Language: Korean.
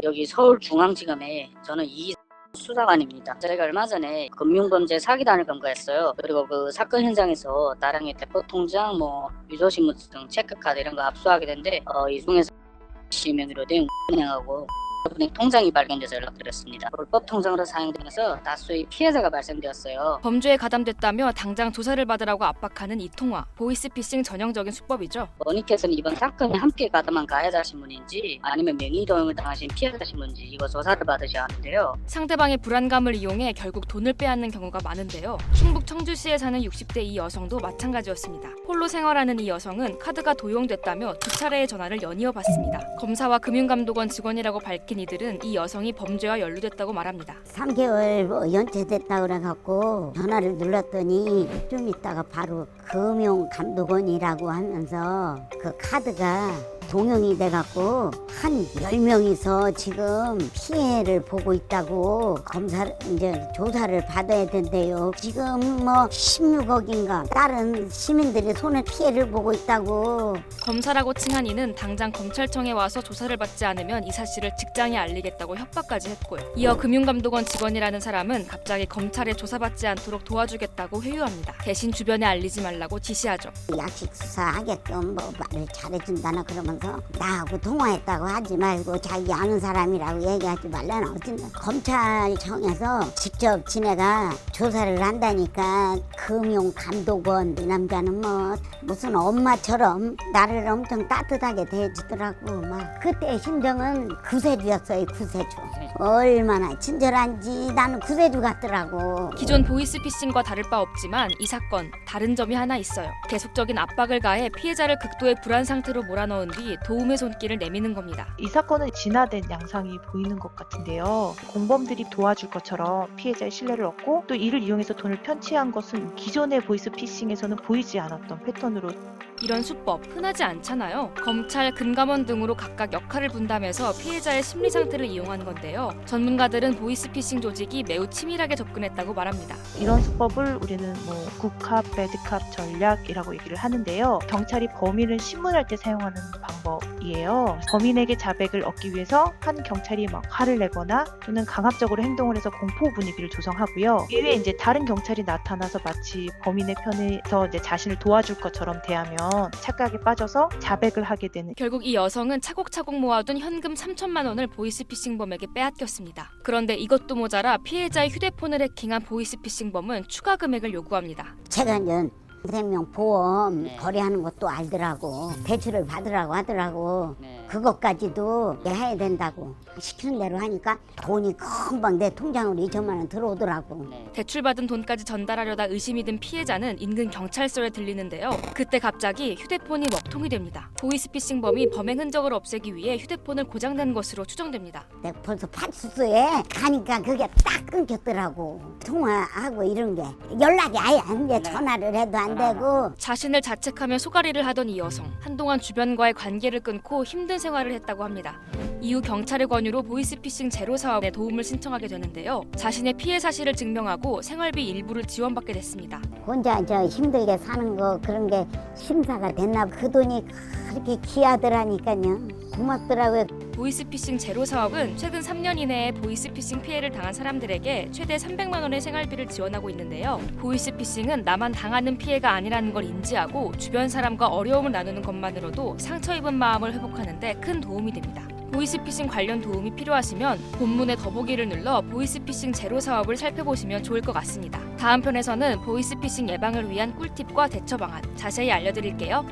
여기 서울중앙지검에 저는 수사관입니다. 저희가 얼마 전에 금융범죄 사기단을 검거했어요. 그리고 그 사건 현장에서 다량의 대포통장, 유조신분증, 체크카드 이런 거 압수하게 됐는데 이 중에서 명의로 된 은행하고 은행 통장이 발견돼서 연락드렸습니다. 불법 통장으로 사용되면서 다수의 피해자가 발생되었어요. 범죄에 가담됐다며 당장 조사를 받으라고 압박하는 이 통화, 보이스피싱 전형적인 수법이죠. 원익께서는 이번 사건에 함께 가담한 가해자 신분인지 아니면 명의 도용을 당하신 피해자 신분인지 이거 조사를 받으셔야 하는데요. 상대방의 불안감을 이용해 결국 돈을 빼앗는 경우가 많은데요. 충북 청주시에 사는 60대 이 여성도 마찬가지였습니다. 홀로 생활하는 이 여성은 카드가 도용됐다며 2차례의 전화를 연이어 받습니다. 검사와 금융감독원 직원이라고 밝힌 이들은 이 여성이 범죄와 연루됐다고 말합니다. 3개월 연체됐다 그래갖고 전화를 눌렀더니 좀 있다가 바로 금융감독원이라고 하면서 그 카드가 동영이 돼갖고 한 10명이서 지금 피해를 보고 있다고 조사를 받아야 된대요. 지금 16억인가 다른 시민들이 손에 피해를 보고 있다고. 검사라고 칭한 이는 당장 검찰청에 와서 조사를 받지 않으면 이 사실을 직장에 알리겠다고 협박까지 했고요. 이어 금융감독원 직원이라는 사람은 갑자기 검찰에 조사받지 않도록 도와주겠다고 회유합니다. 대신 주변에 알리지 말라고 지시하죠. 약식 수사하게끔 말을 잘해준다나 그러면서 나하고 통화했다고 하지 말고 자기 아는 사람이라고 얘기하지 말라나. 어쨌든 검찰청에서 직접 지네가 조사를 한다니까 금융감독원 이 남자는 무슨 엄마처럼 나를 엄청 따뜻하게 대해주더라고. 막 그때 심정은 구세주였어요. 구세주. 얼마나 친절한지 나는 구세주 같더라고. 기존 보이스피싱과 다를 바 없지만 이 사건 다른 점이 하나 있어요. 계속적인 압박을 가해 피해자를 극도의 불안 상태로 몰아넣은 뒤 도움의 손길을 내미는 겁니다. 이 사건은 진화된 양상이 보이는 것 같은데요. 공범들이 도와줄 것처럼 피해자의 신뢰를 얻고 또 이를 이용해서 돈을 편취한 것은 기존의 보이스피싱에서는 보이지 않았던 패턴으로. 이런 수법 흔하지 않잖아요. 검찰, 금감원 등으로 각각 역할을 분담해서 피해자의 심리 상태를 이용하는 건데요. 전문가들은 보이스피싱 조직이 매우 치밀하게 접근했다고 말합니다. 이런 수법을 우리는 굿캅, 배드캅 전략이라고 얘기를 하는데요. 경찰이 범인을 신문할 때 사용하는 방법이에요. 범인에게 자백을 얻기 위해서 한 경찰이 화를 내거나 또는 강압적으로 행동을 해서 공포 분위기를 조성하고요. 이외에 다른 경찰이 나타나서 마치 범인의 편에서 자신을 도와줄 것처럼 대하면 착각에 빠져서 자백을 하게 되는. 결국 이 여성은 차곡차곡 모아둔 현금 3천만 원을 보이스피싱범에게 빼앗겼습니다. 그런데 이것도 모자라 피해자의 휴대폰을 해킹한 보이스피싱범은 추가 금액을 요구합니다. 제가 생명 보험 거래하는 것도 알더라고. 대출을 받으라고 하더라고. 그것까지도 해야 된다고 시키는 대로 하니까 돈이 금방 내 통장으로 2천만 원 들어오더라고. 대출받은 돈까지 전달하려다 의심이 든 피해자는 인근 경찰서에 들리는데요. 그때 갑자기 휴대폰이 먹통이 됩니다. 보이스피싱범이 범행 흔적을 없애기 위해 휴대폰을 고장낸 것으로 추정됩니다. 내가 벌써 파출소에 가니까 그게 딱 끊겼더라고. 통화하고 이런 게 연락이 아예 안 돼. 전화를 해도 안 되고. 자신을 자책하며 소가리를 하던 이 여성, 한동안 주변과의 관계를 끊고 힘든 생활을 했다고 합니다. 이후 경찰의 권유로 보이스피싱 제로 사업에 도움을 신청하게 되는데요. 자신의 피해 사실을 증명하고 생활비 일부를 지원받게 됐습니다. 혼자 힘들게 사는 거 그런 게 심사가 됐나. 그 돈이 그렇게 귀하더라니까요. 고맙더라고요. 보이스피싱 제로 사업은 최근 3년 이내에 보이스피싱 피해를 당한 사람들에게 최대 300만 원의 생활비를 지원하고 있는데요. 보이스피싱은 나만 당하는 피해가 아니라는 걸 인지하고 주변 사람과 어려움을 나누는 것만으로도 상처 입은 마음을 회복하는 데 큰 도움이 됩니다. 보이스피싱 관련 도움이 필요하시면 본문의 더보기를 눌러 보이스피싱 제로 사업을 살펴보시면 좋을 것 같습니다. 다음 편에서는 보이스피싱 예방을 위한 꿀팁과 대처 방안 자세히 알려드릴게요.